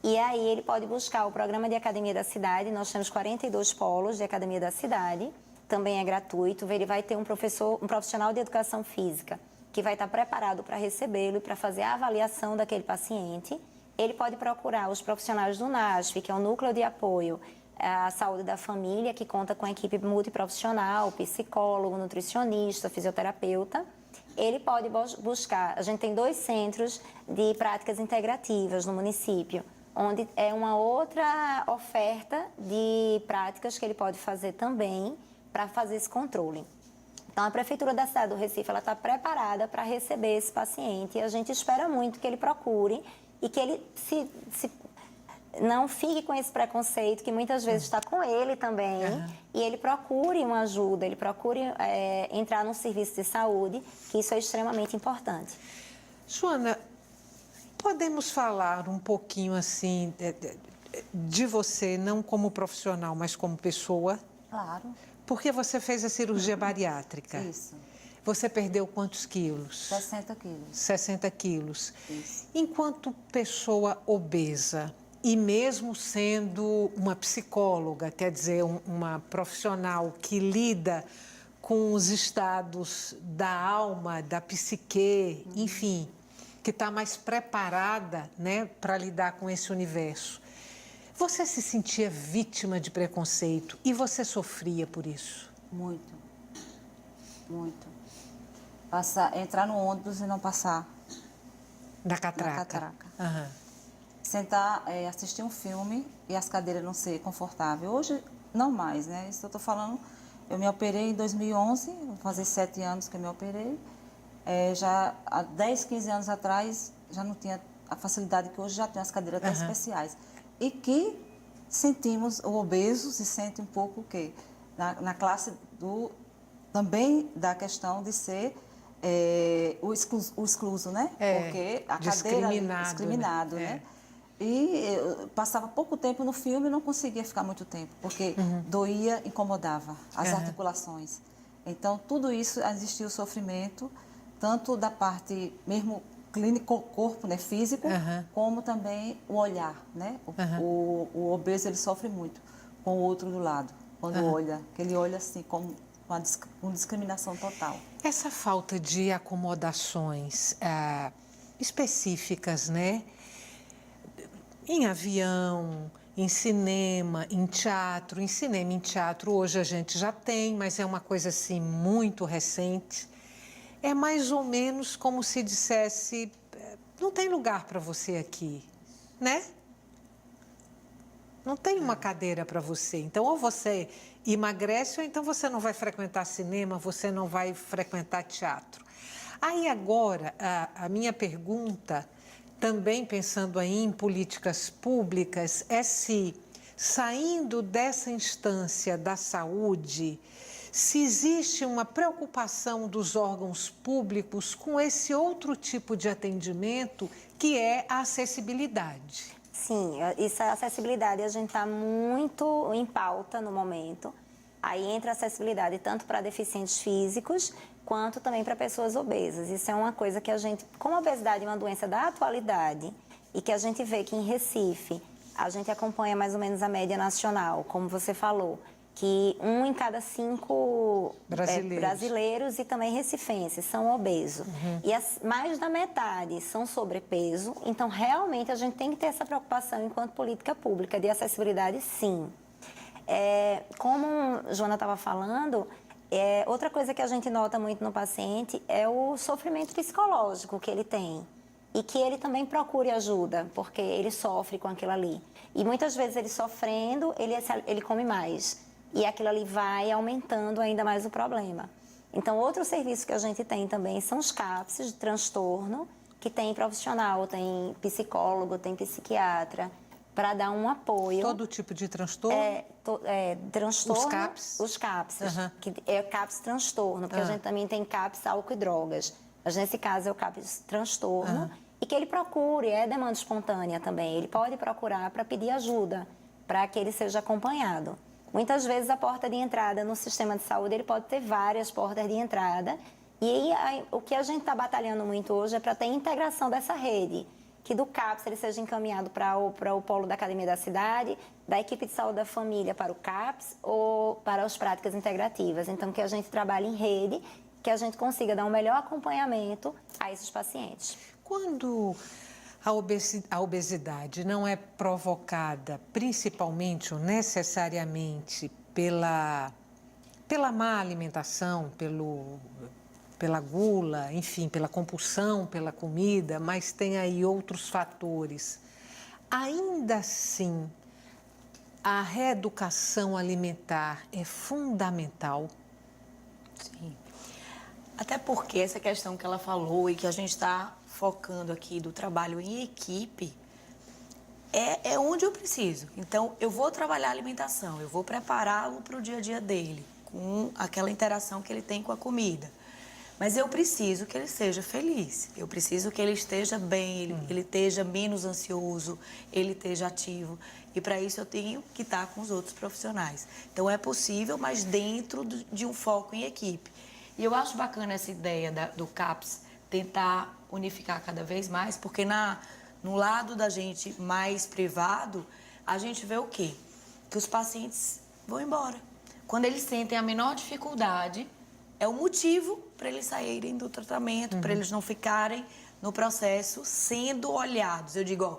E aí ele pode buscar o programa de Academia da Cidade. Nós temos 42 polos de Academia da Cidade. Também é gratuito. Ele vai ter um profissional de educação física que vai estar preparado para recebê-lo e para fazer a avaliação daquele paciente. Ele pode procurar os profissionais do NASF, que é o Núcleo de Apoio à Saúde da Família, que conta com a equipe multiprofissional, psicólogo, nutricionista, fisioterapeuta. Ele pode buscar... A gente tem 2 centros de práticas integrativas no município, onde é uma outra oferta de práticas que ele pode fazer também para fazer esse controle. Então, a Prefeitura da cidade do Recife está preparada para receber esse paciente e a gente espera muito que ele procure e que ele não fique com esse preconceito que muitas vezes está com ele também e ele procure uma ajuda, ele procure entrar num serviço de saúde, que isso é extremamente importante. Joana, podemos falar um pouquinho assim de você, não como profissional, mas como pessoa? Claro. Porque você fez a cirurgia bariátrica. Isso. Você perdeu quantos quilos? 60 quilos. 60 quilos. Isso. Enquanto pessoa obesa, e mesmo sendo uma psicóloga, quer dizer, uma profissional que lida com os estados da alma, da psique, enfim, que está mais preparada, né, para lidar com esse universo. Você se sentia vítima de preconceito e você sofria por isso? Muito. Muito. Entrar no ônibus e não passar. Na catraca? Na catraca. Aham. Sentar, assistir um filme e as cadeiras não ser confortáveis. Hoje, não mais, né? Isso eu estou falando... Eu me operei em 2011, vou fazer 7 anos que eu me operei. Já há 10, 15 anos atrás, já não tinha a facilidade que hoje já tem as cadeiras até especiais. E que sentimos, o obeso se sente um pouco o quê? Na classe também da questão de ser o excluso, né? Porque a cadeira discriminado, né? E eu passava pouco tempo no filme e não conseguia ficar muito tempo, porque doía, incomodava as articulações. Então, tudo isso, existia o sofrimento, tanto da parte mesmo clínico, corpo, né, físico, como também o olhar, né? O obeso, ele sofre muito com o outro do lado, quando olha, que ele olha assim, com discriminação total. Essa falta de acomodações específicas, né? Em avião, em cinema, em teatro. Em cinema, em teatro, hoje a gente já tem, mas é uma coisa assim muito recente. É mais ou menos como se dissesse, não tem lugar para você aqui, né? Não tem uma cadeira para você. Então, ou você emagrece, ou então você não vai frequentar cinema, você não vai frequentar teatro. Aí agora, a minha pergunta, também pensando aí em políticas públicas, é se, saindo dessa instância da saúde, se existe uma preocupação dos órgãos públicos com esse outro tipo de atendimento, que é a acessibilidade. Sim, isso, a acessibilidade, a gente está muito em pauta no momento. Aí entra a acessibilidade tanto para deficientes físicos, quanto também para pessoas obesas. Isso é uma coisa que a gente, como a obesidade é uma doença da atualidade, e que a gente vê que em Recife, a gente acompanha mais ou menos a média nacional, como você falou, que 1 em cada 5 brasileiros e também recifenses são obesos. E mais da metade são sobrepeso. Então, realmente, a gente tem que ter essa preocupação enquanto política pública de acessibilidade, sim. Como a Joana estava falando, outra coisa que a gente nota muito no paciente é o sofrimento psicológico que ele tem. E que ele também procure ajuda, porque ele sofre com aquilo ali. E muitas vezes ele sofrendo, ele come mais. E aquilo ali vai aumentando ainda mais o problema. Então, outro serviço que a gente tem também são os CAPS de transtorno, que tem profissional, tem psicólogo, tem psiquiatra, para dar um apoio. Todo tipo de transtorno? Transtorno. Os CAPs? Os CAPs, Uhum. que é CAPs transtorno, porque a gente também tem CAPs álcool e drogas. Mas nesse caso é o CAPs transtorno, e que ele procure, é demanda espontânea também. Ele pode procurar para pedir ajuda, para que ele seja acompanhado. Muitas vezes a porta de entrada no sistema de saúde, ele pode ter várias portas de entrada. E aí, o que a gente está batalhando muito hoje é para ter integração dessa rede, que do CAPS ele seja encaminhado para o polo da Academia da Cidade, da equipe de saúde da família para o CAPS ou para as práticas integrativas. Então, que a gente trabalhe em rede, que a gente consiga dar um melhor acompanhamento a esses pacientes. Quando a obesidade não é provocada principalmente ou necessariamente pela má alimentação, pela gula, enfim, pela compulsão pela comida, mas tem aí outros fatores, ainda assim, a reeducação alimentar é fundamental? Sim. Até porque essa questão que ela falou e que a gente está focando aqui do trabalho em equipe é onde eu preciso. Então, eu vou trabalhar a alimentação, eu vou prepará-lo para o dia a dia dele, com aquela interação que ele tem com a comida. Mas eu preciso que ele seja feliz, eu preciso que ele esteja bem, ele esteja menos ansioso, ele esteja ativo. E para isso eu tenho que estar com os outros profissionais. Então é possível, mas dentro de um foco em equipe. E eu acho bacana essa ideia do CAPS tentar unificar cada vez mais, porque no lado da gente mais privado, a gente vê o quê? Que os pacientes vão embora. Quando eles sentem a menor dificuldade, é o motivo para eles saírem do tratamento, para eles não ficarem no processo sendo olhados. Eu digo, ó,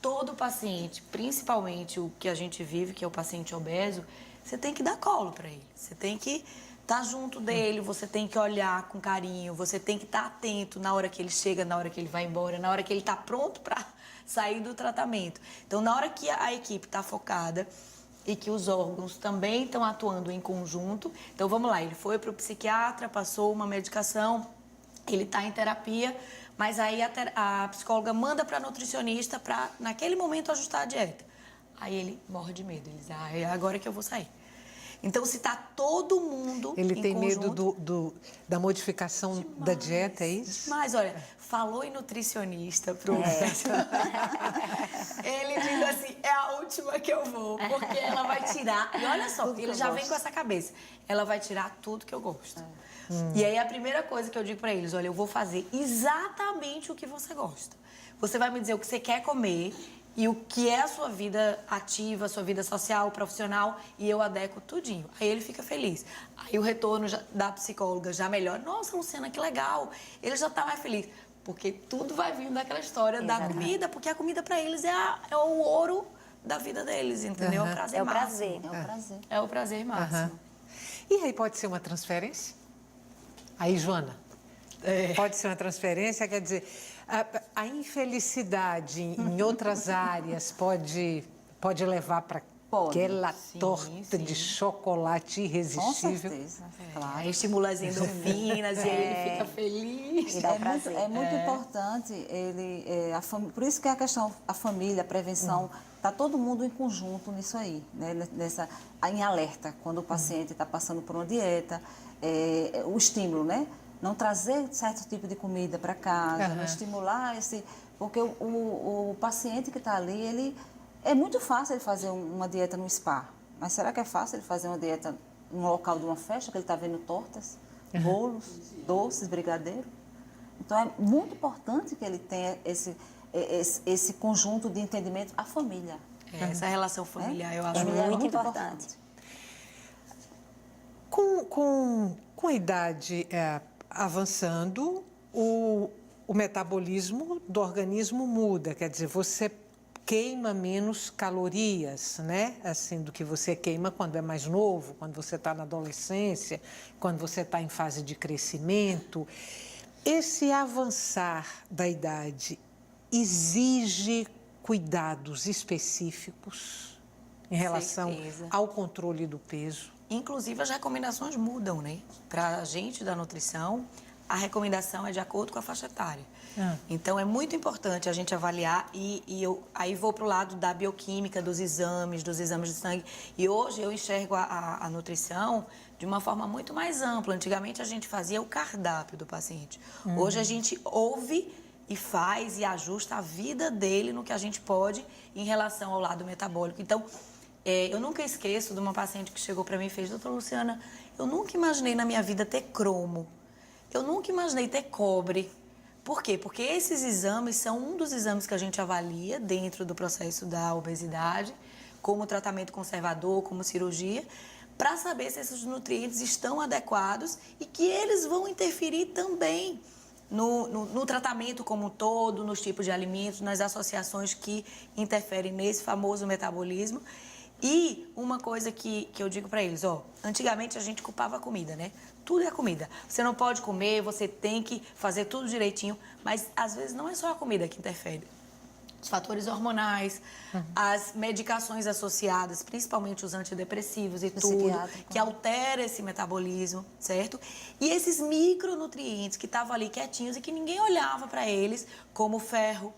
todo paciente, principalmente o que a gente vive, que é o paciente obeso, você tem que dar colo para ele. Você tem que estar junto dele, você tem que olhar com carinho, você tem que estar atento na hora que ele chega, na hora que ele vai embora, na hora que ele está pronto para sair do tratamento. Então, na hora que a equipe está focada e que os órgãos também estão atuando em conjunto. Então, vamos lá, ele foi para o psiquiatra, passou uma medicação, ele está em terapia, mas aí a psicóloga manda para a nutricionista para, naquele momento, ajustar a dieta. Aí ele morre de medo, ele diz, é agora que eu vou sair. Então, se está todo mundo Ele em tem conjunto, medo da modificação da dieta, é isso? Mas olha, falou em nutricionista pro ele diz assim, é a última que eu vou, porque ela vai tirar. E olha só, ele já vem com essa cabeça. Ela vai tirar tudo que eu gosto. E aí a primeira coisa que eu digo para eles, olha, eu vou fazer exatamente o que você gosta. Você vai me dizer o que você quer comer e o que é a sua vida ativa, a sua vida social, profissional, e eu adequo tudinho. Aí ele fica feliz. Aí o retorno da psicóloga já melhora. Nossa, Luciana, que legal. Ele já tá mais feliz. Porque tudo vai vindo daquela história da comida, porque a comida para eles é o ouro da vida deles, entendeu? É o prazer máximo. É o prazer. É o prazer máximo. E aí pode ser uma transferência? Aí, Joana, pode ser uma transferência, quer dizer, a infelicidade em outras áreas pode levar para aquela torta de chocolate irresistível. Com certeza, claro. Aí estimula as endorfinas e aí ele fica feliz. E dá o prazer. É muito importante, por isso que a questão, a família, a prevenção, está todo mundo em conjunto nisso aí, né? Em alerta, quando o paciente está passando por uma dieta, o estímulo, né? Não trazer certo tipo de comida para casa, não estimular porque o paciente que está ali, ele é muito fácil ele fazer uma dieta no spa, mas será que é fácil ele fazer uma dieta no local de uma festa que ele está vendo tortas, bolos, doces, brigadeiro? Então é muito importante que ele tenha esse conjunto de entendimento, a família. Essa relação familiar eu acho muito importante. Com a idade avançando, o metabolismo do organismo muda, quer dizer, você queima menos calorias, né? Assim, do que você queima quando é mais novo, quando você está na adolescência, quando você está em fase de crescimento. Esse avançar da idade exige cuidados específicos em relação ao controle do peso? Inclusive, as recomendações mudam, né? Para a gente da nutrição, a recomendação é de acordo com a faixa etária. Então, é muito importante a gente avaliar e eu aí vou para o lado da bioquímica, dos exames de sangue. E hoje eu enxergo a nutrição de uma forma muito mais ampla. Antigamente, a gente fazia o cardápio do paciente. Hoje, a gente ouve e faz e ajusta a vida dele no que a gente pode em relação ao lado metabólico. Então, eu nunca esqueço de uma paciente que chegou para mim e fez: doutora Luciana, eu nunca imaginei na minha vida ter cromo. Eu nunca imaginei ter cobre. Por quê? Porque esses exames são um dos exames que a gente avalia dentro do processo da obesidade, como tratamento conservador, como cirurgia, para saber se esses nutrientes estão adequados e que eles vão interferir também no tratamento como um todo, nos tipos de alimentos, nas associações que interferem nesse famoso metabolismo. E uma coisa que eu digo para eles, antigamente a gente culpava a comida, né? Tudo é comida. Você não pode comer, você tem que fazer tudo direitinho, mas às vezes não é só a comida que interfere. Os fatores hormonais, as medicações associadas, principalmente os antidepressivos e tudo, que altera esse metabolismo, certo? E esses micronutrientes que estavam ali quietinhos e que ninguém olhava para eles, como ferro,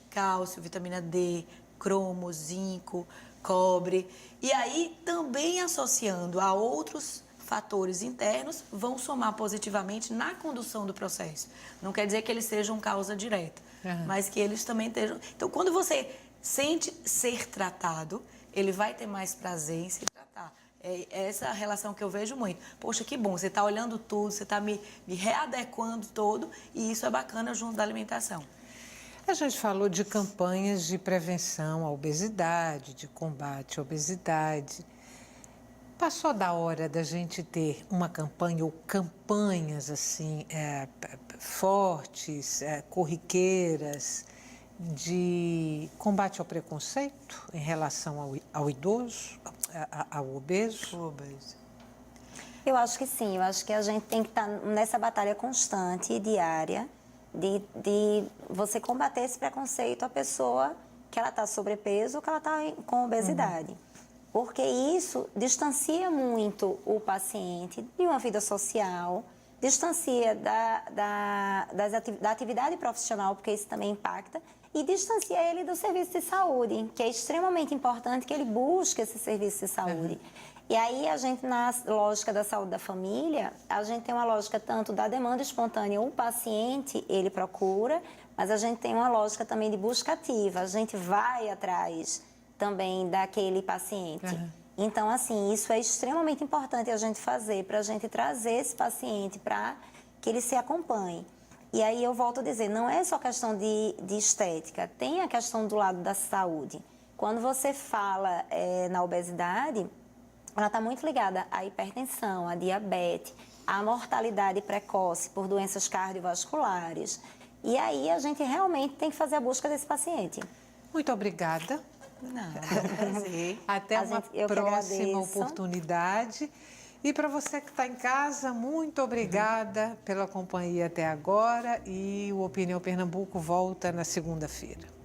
cálcio, vitamina D, cromo, zinco, cobre. E aí, também associando a outros fatores internos, vão somar positivamente na condução do processo. Não quer dizer que eles sejam causa direta, mas que eles também estejam... Então, quando você sente ser tratado, ele vai ter mais prazer em se tratar. É essa a relação que eu vejo muito. Poxa, que bom, você está olhando tudo, você está me readequando todo, e isso é bacana junto da alimentação. A gente falou de campanhas de prevenção à obesidade, de combate à obesidade. Passou da hora da gente ter uma campanha ou campanhas assim fortes, corriqueiras, de combate ao preconceito em relação ao idoso, ao obeso? Eu acho que sim, eu acho que a gente tem que estar nessa batalha constante e diária de você combater esse preconceito à pessoa que ela está sobrepeso ou que ela está com obesidade. Porque isso distancia muito o paciente de uma vida social, distancia da atividade profissional, porque isso também impacta, e distancia ele do serviço de saúde, que é extremamente importante que ele busque esse serviço de saúde. E aí, a gente, na lógica da saúde da família, a gente tem uma lógica tanto da demanda espontânea, o paciente, ele procura, mas a gente tem uma lógica também de busca ativa, a gente vai atrás também daquele paciente. Então, assim, isso é extremamente importante a gente fazer, para a gente trazer esse paciente para que ele se acompanhe. E aí eu volto a dizer, não é só questão de estética, tem a questão do lado da saúde. Quando você fala na obesidade, ela está muito ligada à hipertensão, à diabetes, à mortalidade precoce por doenças cardiovasculares. E aí a gente realmente tem que fazer a busca desse paciente. Muito obrigada. Não, prazer. Até uma próxima oportunidade. E para você que está em casa, muito obrigada pela companhia até agora. E o Opinião Pernambuco volta na segunda-feira.